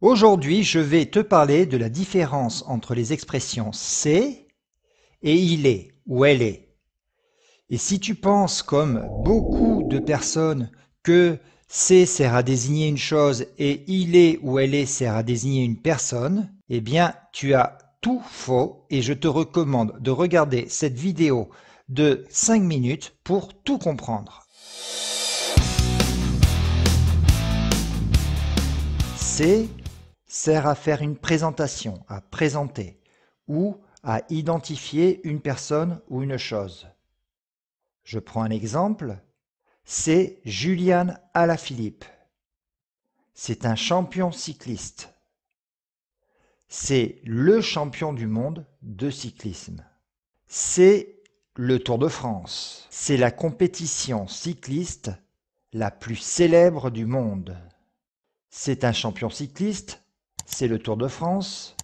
Aujourd'hui, je vais te parler de la différence entre les expressions c'est et il est ou elle est. Et si tu penses, comme beaucoup de personnes, que c'est sert à désigner une chose et il est ou elle est sert à désigner une personne, eh bien, tu as tout faux et je te recommande de regarder cette vidéo de 5 minutes pour tout comprendre. C'est sert à faire une présentation, à présenter ou à identifier une personne ou une chose. Je prends un exemple. C'est Julian Alaphilippe. C'est un champion cycliste. C'est le champion du monde de cyclisme. C'est le Tour de France. C'est la compétition cycliste la plus célèbre du monde. C'est un champion cycliste. C'est le Tour de France.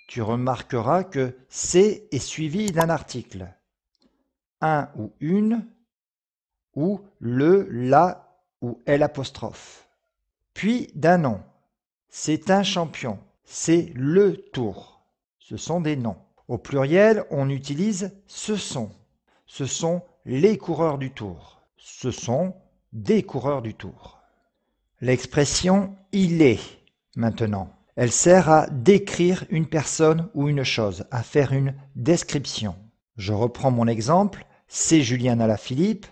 Tu remarqueras que c'est est suivi d'un article. Un ou une, ou le, la ou l'apostrophe. Puis d'un nom. C'est un champion. C'est le Tour. Ce sont des noms. Au pluriel, on utilise ce sont. Ce sont les coureurs du Tour. Ce sont des coureurs du Tour. L'expression il est, maintenant. Elle sert à décrire une personne ou une chose, à faire une description. Je reprends mon exemple, c'est Julian Alaphilippe,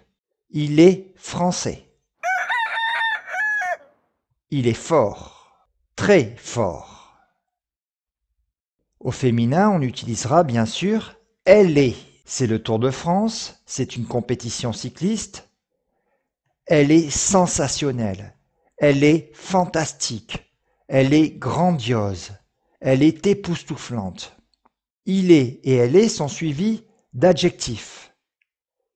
il est français. Il est fort, très fort. Au féminin, on utilisera bien sûr elle est. C'est le Tour de France, c'est une compétition cycliste. Elle est sensationnelle, elle est fantastique. Elle est grandiose, elle est époustouflante. Il est et elle est sont suivis d'adjectifs.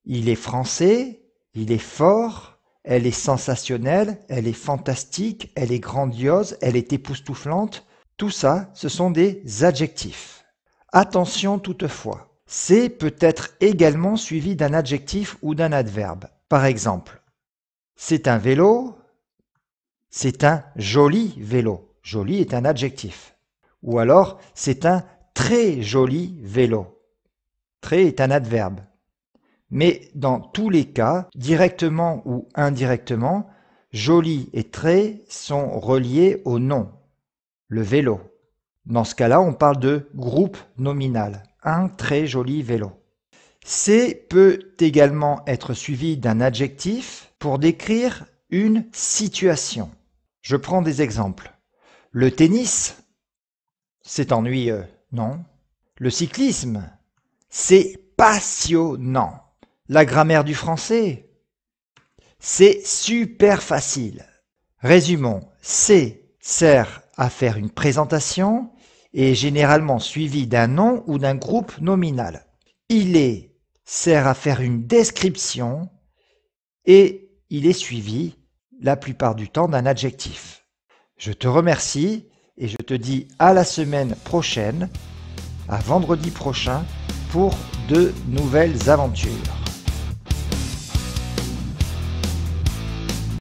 Il est français, il est fort, elle est sensationnelle, elle est fantastique, elle est grandiose, elle est époustouflante. Tout ça, ce sont des adjectifs. Attention toutefois, c'est peut être également suivi d'un adjectif ou d'un adverbe. Par exemple, c'est un vélo. C'est un joli vélo. Joli est un adjectif. Ou alors, c'est un très joli vélo. Très est un adverbe. Mais dans tous les cas, directement ou indirectement, joli et très sont reliés au nom, le vélo. Dans ce cas-là, on parle de groupe nominal. Un très joli vélo. C'est peut également être suivi d'un adjectif pour décrire une situation. Je prends des exemples. Le tennis, c'est ennuyeux, non? Le cyclisme, c'est passionnant. La grammaire du français, c'est super facile. Résumons, c'est sert à faire une présentation et est généralement suivi d'un nom ou d'un groupe nominal. Il est sert à faire une description et il est suivi la plupart du temps d'un adjectif. Je te remercie et je te dis à la semaine prochaine, à vendredi prochain, pour de nouvelles aventures.